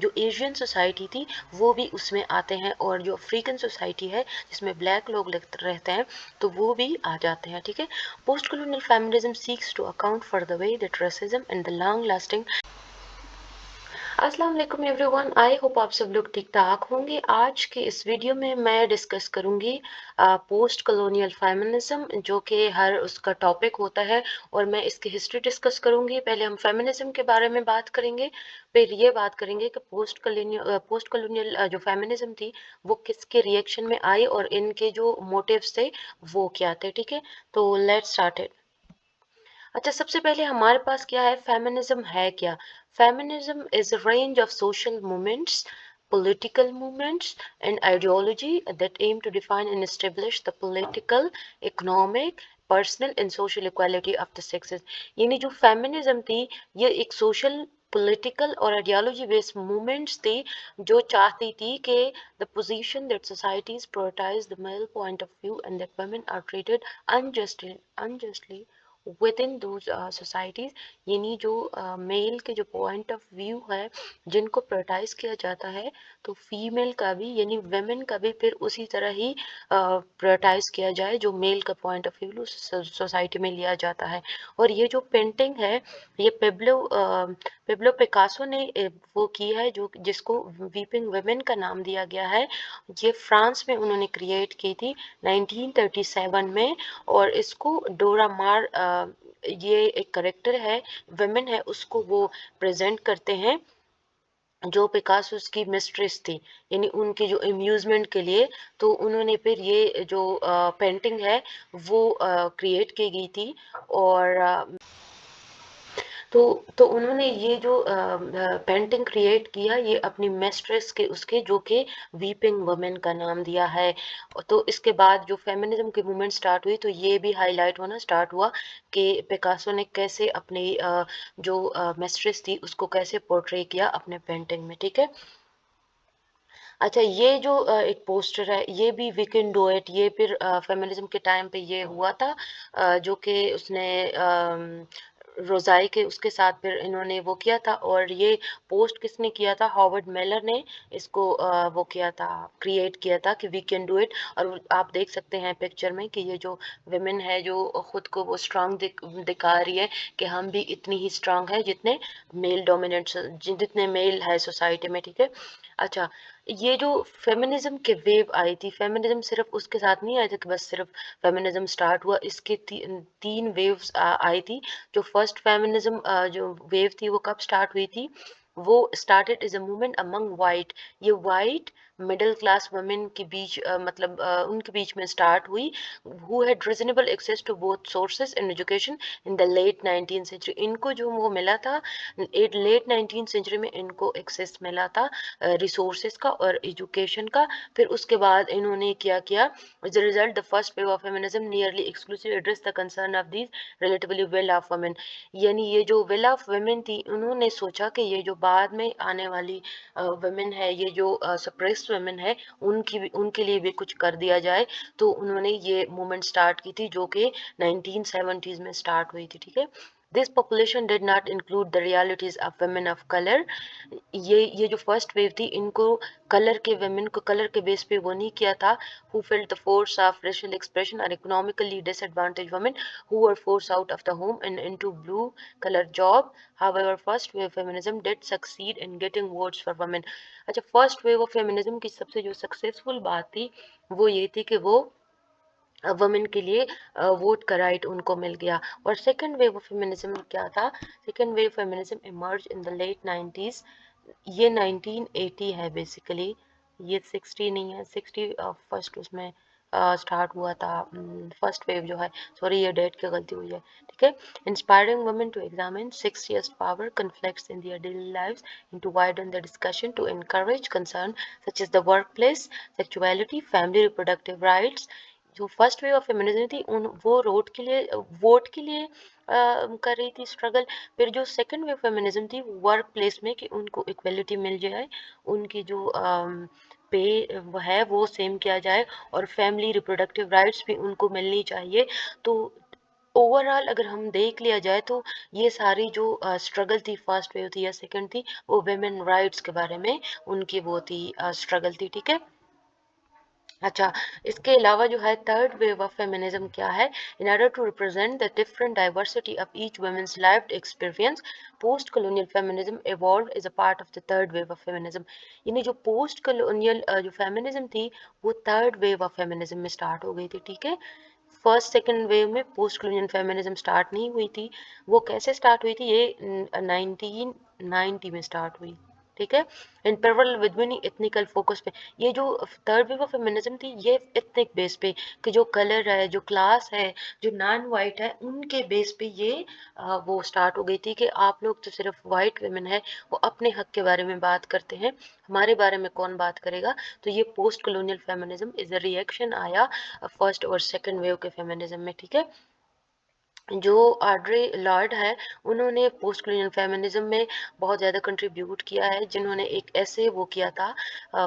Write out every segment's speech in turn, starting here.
जो Asian society थी वो भी उसमें आते हैं, और जो अफ्रीकन सोसाइटी है जिसमें ब्लैक लोग रहते हैं तो वो भी आ जाते हैं, ठीक है। Post colonial feminism seeks to account for the way that racism and the long lasting. अस्सलाम वालेकुम एवरीवन, आई होप आप सब लोग ठीक ठाक होंगे। आज के इस वीडियो में मैं डिस्कस करूंगी पोस्ट कॉलोनियल फेमिनिज्म, जो कि हर उसका टॉपिक होता है, और मैं इसकी हिस्ट्री डिस्कस करूंगी। पहले हम फेमिनिज्म के बारे में बात करेंगे, फिर ये बात करेंगे कि पोस्ट कॉलोनियल जो फेमिनिज्म थी वो किसके रिएक्शन में आई और इनके जो मोटिव्स थे वो क्या थे, ठीक है। तो लेट्स स्टार्ट इट। अच्छा, सबसे पहले हमारे पास क्या है, फेमिनिज्म है क्या। Feminism is a range of social movements, political movements and ideology that aim to define and establish the political, economic, personal and social equality of the sexes। यानी जो फेमिनिज्म थी ये एक सोशल, पॉलिटिकल और ideology based movements थी जो चाहती थी कि the position that societies prioritize the male point of view and that women are treated unjustly within those societies। यानी जो मेल के जो पॉइंट ऑफ व्यू है जिनको प्रायोरिटाइज किया जाता है, तो फीमेल का भी यानी वेमेन का भी फिर उसी तरह ही प्रायोरिटाइज किया जाए जो मेल का पॉइंट ऑफ व्यू सोसाइटी में लिया जाता है। और ये जो पेंटिंग है ये पेब्लो पिकासो ने वो की है, जो जिसको वीपिंग वेमेन का नाम दिया गया है। ये फ्रांस में उन्होंने क्रिएट की थी 1937 में, और इसको डोरा मार ये एक करेक्टर है, वेमेन है, उसको वो प्रेजेंट करते हैं जो पिकासो की मिस्ट्रेस थी, यानी उनके जो अम्यूजमेंट के लिए। तो उन्होंने फिर ये जो पेंटिंग है वो क्रिएट की गई थी। और तो उन्होंने ये जो पेंटिंग क्रिएट किया ये अपनी मिस्ट्रेस के उसके जो कि वीपिंग वुमेन का नाम दिया है। तो इसके बाद जो फेमिनिज्म की मूवमेंट स्टार्ट हुई तो ये भी हाईलाइट होना स्टार्ट हुआ कि पिकासो ने कैसे अपनी जो मिस्ट्रेस थी उसको कैसे पोर्ट्रे किया अपने पेंटिंग में, ठीक है। अच्छा, ये जो एक पोस्टर है ये भी वी कैन डू इट, ये फिर फेमिनिज्म के टाइम पे ये हुआ था, जो कि उसने रोजाई के उसके साथ फिर इन्होंने वो किया था। और ये पोस्ट किसने किया था, हॉवर्ड मेलर ने इसको वो किया था, क्रिएट किया था कि वी कैन डू इट। और आप देख सकते हैं पिक्चर में कि ये जो विमेन है जो खुद को वो स्ट्रांग दिखा रही है कि हम भी इतनी ही स्ट्रांग है जितने मेल डोमिनेंट जितने मेल है सोसाइटी में, ठीक है। अच्छा, ये जो फेमिनिज्म के वेव आई थी, फेमिनिज्म सिर्फ उसके साथ नहीं आए थे कि बस सिर्फ फेमिनिज्म स्टार्ट हुआ, इसके तीन वेव्स आई थी। जो फर्स्ट फेमिनिज्म जो वेव थी वो कब स्टार्ट हुई थी, वो started is a movement among white. ये वाइट मिडिल क्लास वुमेन के बीच मतलब उनके बीच में स्टार्ट हुई, who had reasonable access to both sources and education in the late 19th century. इनको जो वो मिला था लेट 19th सेंचुरी में, इनको एक्सेस मिला था रिसोर्सेज का और एजुकेशन का। फिर उसके बाद इन्होंने क्या किया, as a result the first wave of feminism nearly exclusive address the concern of these relatively well off women. यानी ये जो वेल ऑफ वुमेन थी उन्होंने सोचा कि ये जो बाद में आने वाली वुमेन है, ये जो सप्रेस्ड वुमेन है, उनके लिए भी कुछ कर दिया जाए। तो उन्होंने ये मूवमेंट स्टार्ट की थी जो कि 1970s में स्टार्ट हुई थी, ठीक है। This population did not include the realities of women of color। ये जो फर्स्ट वेव थी इनको कलर के वेमेन को कलर के बेस पे वो नहीं किया था, who felt the force of racial expression or economically disadvantaged women who were forced out of the home and into blue collar job। However, first wave feminism did succeed in getting votes for women। अच्छा, first wave of feminism की सबसे जो successful बात थी वो ये थी कि वो वुमेन के लिए वोट का राइट उनको मिल गया। और सेकंड वेव ऑफ फेमिनिज्म क्या था, second wave feminism emerge in the late 90s। ये 1980 है बेसिकली, ये 60 नहीं है, 60 फर्स्ट उसमें स्टार्ट हुआ था फर्स्ट वेव जो है। सॉरी, ये डेट की गलती हुई है, ठीक है। Inspiring women to examine 6 years power conflicts in their daily lives and to widen the discussion to encourage concern such as the workplace, sexuality, family reproductive rights। जो फर्स्ट वेव ऑफ फेमिनिज्म थी उन वो vote के लिए कर रही थी struggle. फिर जो सेकंड वेव फेमिनिज्म थी वर्क प्लेस में कि उनको इक्वलिटी मिल जाए, उनकी जो पे है वो सेम किया जाए, और फैमिली रिप्रोडक्टिव राइट्स भी उनको मिलनी चाहिए। तो ओवरऑल अगर हम देख लिया जाए तो ये सारी जो स्ट्रगल थी, फर्स्ट वेव थी या सेकंड थी, वो वुमेन राइट्स के बारे में उनकी वो थी स्ट्रगल थी, ठीक है। अच्छा, इसके अलावा जो है थर्ड वेव ऑफ फेमिनिज्म क्या है? In order to represent the different diversity of each women's lived experience, post colonial feminism evolve as a part of the third wave of feminism. यानी जो पोस्ट कॉलोनियल जो feminism थी वो third wave of feminism में start हो गई थी, ठीक है। फर्स्ट सेकेंड वेव में पोस्ट कॉलोनियल फेमिनिज्म स्टार्ट नहीं हुई थी। वो कैसे स्टार्ट हुई थी? ये 1990 में स्टार्ट हुई, ठीक है। In parallel with many ethnical focus पे, ये जो थर्ड वेव ऑफ फेमिनिज्म थी ये एथनिक बेस पे, कि जो कलर है, जो क्लास है, जो नॉन वाइट है, उनके बेस पे ये वो स्टार्ट हो गई थी कि आप लोग तो सिर्फ वाइट वेमेन है, वो अपने हक के बारे में बात करते हैं, हमारे बारे में कौन बात करेगा। तो ये post colonial feminism is a reaction आया फर्स्ट और सेकंड वेव के फेमिनिज्म में, ठीक है। जो ऑड्रे लॉर्ड है, उन्होंने पोस्ट कॉलोनियल फेमिनिज्म में बहुत ज़्यादा कंट्रीब्यूट किया है, जिन्होंने एक ऐसे वो किया था,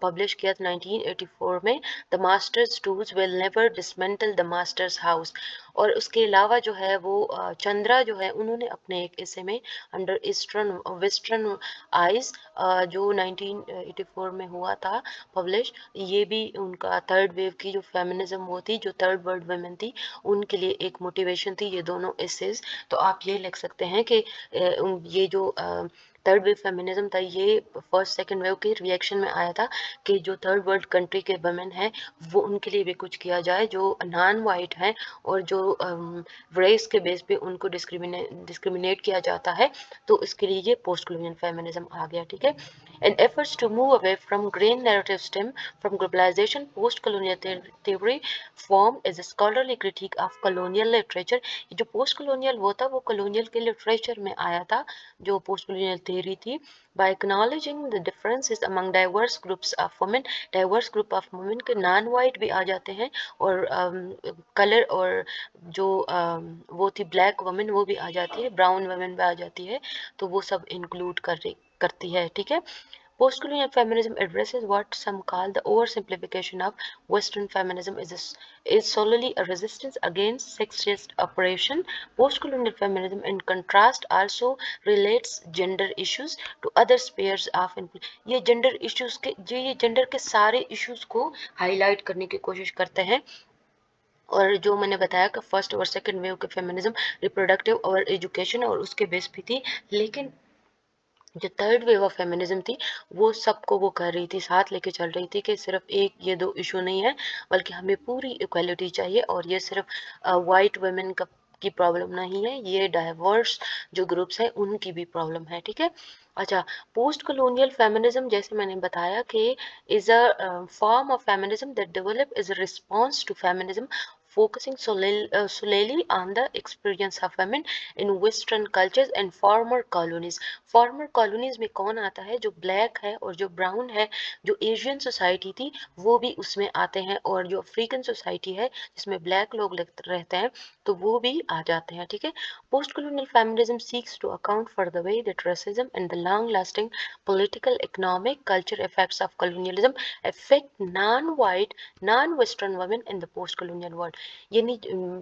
पब्लिश किया था 1984 में, the masters tools will never dismantle the masters house. और उसके अलावा जो है वो चंद्रा जो है, उन्होंने अपने एक ऐसे में अंडर ईस्टर्न वेस्टर्न आइज, जो 1984 में हुआ था पब्लिश, ये भी उनका थर्ड वेव की जो फेमिनिज्म वो थी, जो थर्ड वर्ल्ड वुमेन थी, उनके लिए एक मोटिवेशन थी ये दोनों एसेस। तो आप ये लिख सकते हैं कि ये जो थर्ड वेव फेमिनिज्म था ये फर्स्ट सेकंड वेव के रिएक्शन में आया था, कि जो थर्ड वर्ल्ड कंट्री के वुमेन हैं वो उनके लिए भी कुछ किया जाए, जो नॉन वाइट हैं और जो रेस के बेस पे उनको डिस्क्रिमिनेट किया जाता है। तो इसके लिए ये पोस्ट कॉलोनियल फेमिनिज्म आ गया, ठीक है। And efforts to move away from grand narrative stem from globalisation, post colonial theory form is a scholarly critique of colonial literature। ये जो पोस्ट कॉलोनियल वो था, वो कॉलोनियल के लिटरेचर में आया था, जो पोस्ट कॉलोनियल थ्योरी थी। by acknowledging the differences among diverse groups of women, diverse group of women के नॉन वाइट भी आ जाते हैं, और कलर और जो वो थी ब्लैक वुमेन वो भी आ जाती है, ब्राउन वुमेन भी आ जाती है, तो वो सब इंक्लूड करती है, ठीक है। Postcolonial feminism addresses what some call the oversimplification of Western feminism is solely a resistance against sexist oppression. Postcolonial feminism, in contrast, also relates gender issues to other spheres of ये gender issues के ये gender के सारे issues को highlight करने की कोशिश करते हैं। और जो मैंने बताया कि फर्स्ट और सेकंड वेव के फेमिनिज्म रिप्रोडक्टिव और एजुकेशन और उसके बेस पे थी, लेकिन जो थर्ड वेव ऑफ फेमिनिज्म थी वो सबको वो कर रही थी, साथ लेके चल रही थी, कि सिर्फ एक ये दो इशू नहीं है, बल्कि हमें पूरी इक्वलिटी चाहिए, और ये सिर्फ वाइट वुमेन का की प्रॉब्लम नहीं है, ये डाइवर्स जो ग्रुप्स हैं उनकी भी प्रॉब्लम है, ठीक है। अच्छा, पोस्ट कॉलोनियल फेमिनिज्म जैसे मैंने बताया कि is a form of feminism that develop is a response to feminism, focusing solely on the experience of women in western cultures and former colonies। Farmer colonies में कौन आता है? जो ब्लैक है और जो ब्राउन है, जो एशियन सोसाइटी थी वो भी उसमें आते हैं, और जो अफ्रीकन सोसाइटी है जिसमें ब्लैक लोग रहते हैं तो वो भी आ जाते हैं, ठीक है। Post colonial feminism seeks to account for the way that racism and the long lasting political, economic, culture effects of colonialism affect non-white, non-western women in the post colonial world। यानी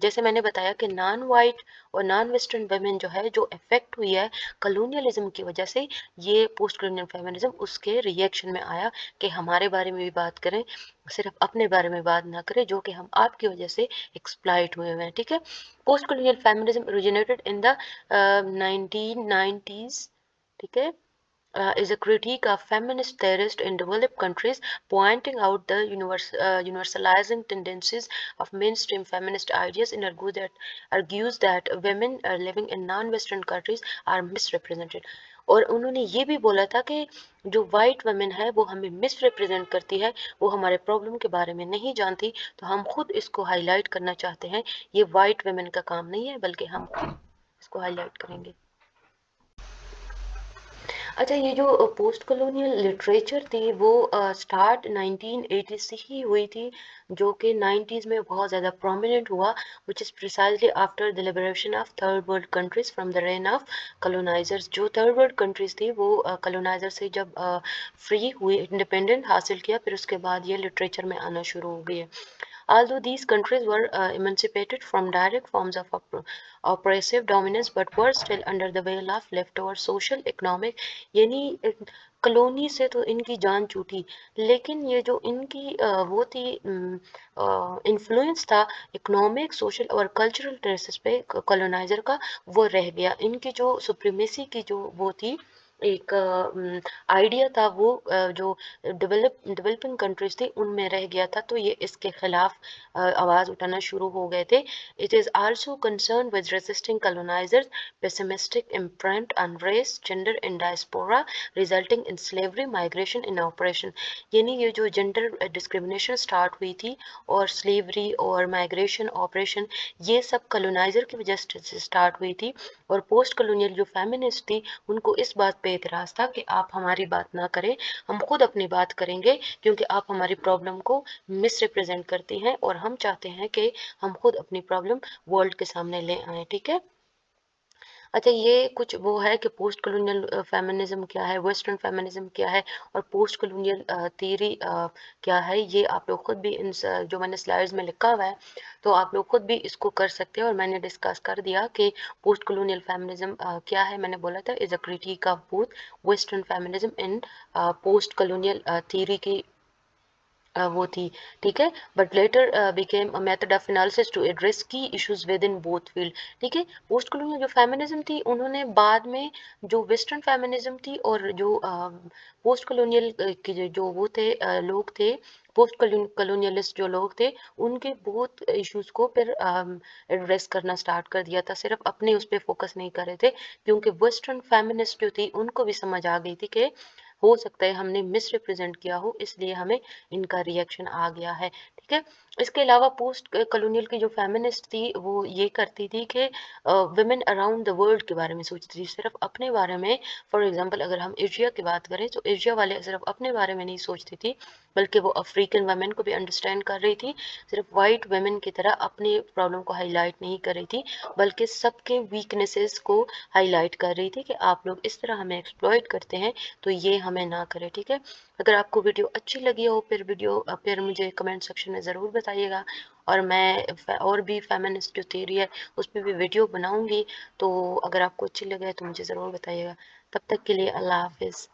जैसे मैंने बताया कि नॉन वाइट और non western women जो है, जो affect हुई है कलोनियलिज्म की वजह से, ये पोस्ट कलोनियल फेमिनिज्म उसके रिएक्शन में आया कि हमारे बारे में भी बात करें, सिर्फ अपने बारे में बात ना करें, जो कि हम आपकी वजह से एक्सप्लॉइट हुए हैं, ठीक है। Post colonial feminism originated in the 1990s, ठीक है, is a critique of feminist theorists in developed countries, pointing out the universalizing tendencies of mainstream feminist ideas, and argues that women living in non-Western countries are misrepresented। और उन्होंने ये भी बोला था कि जो वाइट वुमेन है वो हमें मिसरिप्रेजेंट करती है, वो हमारे प्रॉब्लम के बारे में नहीं जानती, तो हम खुद इसको हाईलाइट करना चाहते हैं। ये वाइट वुमेन का काम नहीं है, बल्कि हम खुद इसको हाईलाइट करेंगे। अच्छा, ये जो पोस्ट कॉलोनियल लिटरेचर थी वो स्टार्ट 1980 से ही हुई थी, जो कि 90s में बहुत ज़्यादा प्रोमिनेंट हुआ, which is precisely after the liberation of third world countries from the rain of colonisers. जो थर्ड वर्ल्ड कंट्रीज थी वो कॉलोनाइजर से जब फ्री हुई, इंडिपेंडेंट हासिल किया, फिर उसके बाद ये लिटरेचर में आना शुरू हो गई है। Although these countries were emancipated from direct forms of oppressive dominance, but were still under the veil of leftover social economic, यानी कॉलोनी से तो इनकी जान छूटी, लेकिन ये जो इनकी वो थी इन्फ्लुएंस था इकोनॉमिक, सोशल और कल्चरल ट्रेसेस पे कॉलोनाइजर का, वो रह गया। इनकी जो सुप्रीमेसी की जो वो थी एक आइडिया था, वो जो डेवलपिंग कंट्रीज थी उनमें रह गया था, तो ये इसके खिलाफ आवाज उठाना शुरू हो गए थे। It is also concern with resisting colonisers pessimistic imprint on race, gender and diaspora resulting in slavery, migration in operation. यानी ये जो जेंडर डिस्क्रिमिनेशन स्टार्ट हुई थी और स्लेवरी और माइग्रेशन ऑपरेशन, ये सब कॉलोनाइजर की वजह से स्टार्ट हुई थी। और पोस्ट कॉलोनियल जो फेमिनिस्ट थी उनको इस बात पे एतराज था कि आप हमारी बात ना करें, हम खुद अपनी बात करेंगे, क्योंकि आप हमारी प्रॉब्लम को मिस रिप्रेजेंट करती हैं और हम चाहते हैं कि हम खुद अपनी प्रॉब्लम वर्ल्ड के सामने ले आए। ठीक है। अच्छा, ये कुछ वो है कि पोस्ट कॉलोनियल फेमिनिज्म क्या है, वेस्टर्न फेमिनिज्म क्या है, और पोस्ट कॉलोनियल थियरी क्या है, ये आप लोग खुद भी इन जो मैंने स्लाइड्स में लिखा हुआ है, तो आप लोग खुद भी इसको कर सकते हैं। और मैंने डिस्कस कर दिया कि पोस्ट कॉलोनियल फेमिनिज्म क्या है। मैंने बोला था is a critique of both western feminism in post colonial theory की वो थी। ठीक है। But later became a method of analysis to address key issues within both field. ठीक है। पोस्ट कॉलोनियल जो फेमिनिज्म थी उन्होंने बाद में जो वेस्टर्न फेमिनिज्म थी और जो पोस्ट कॉलोनियल के जो वो थे लोग थे, पोस्ट कॉलोनियलिस्ट जो लोग थे, उनके बहुत इश्यूज को फिर एड्रेस करना स्टार्ट कर दिया था, सिर्फ अपने उस पर फोकस नहीं कर रहे थे, क्योंकि वेस्टर्न फेमिनिस्ट जो थी उनको भी समझ आ गई थी कि हो सकता है हमने मिस रिप्रेजेंट किया हो, इसलिए हमें इनका रिएक्शन आ गया है। ठीक है। इसके अलावा पोस्ट कॉलोनियल की जो फेमिनिस्ट थी वो ये करती थी कि वुमेन अराउंड द वर्ल्ड के बारे में सोचती थी, सिर्फ अपने बारे में। फॉर एग्जांपल अगर हम एशिया की बात करें तो एशिया वाले सिर्फ अपने बारे में नहीं सोचती थी, बल्कि वो अफ्रीकन वुमेन को भी अंडरस्टैंड कर रही थी, सिर्फ वाइट वुमेन की तरह अपनी प्रॉब्लम को हाईलाइट नहीं कर रही थी, बल्कि सबके वीकनेसेस को हाईलाइट कर रही थी कि आप लोग इस तरह हमें एक्सप्लॉइट करते हैं, तो ये हमें ना करें। ठीक है। अगर आपको वीडियो अच्छी लगी हो फिर मुझे कमेंट सेक्शन में ज़रूर बताइएगा, और मैं और भी फेमिनिस्ट जो थ्योरी है उस पर भी वीडियो बनाऊंगी, तो अगर आपको अच्छी लगे तो मुझे ज़रूर बताइएगा। तब तक के लिए अल्लाह हाफिज़।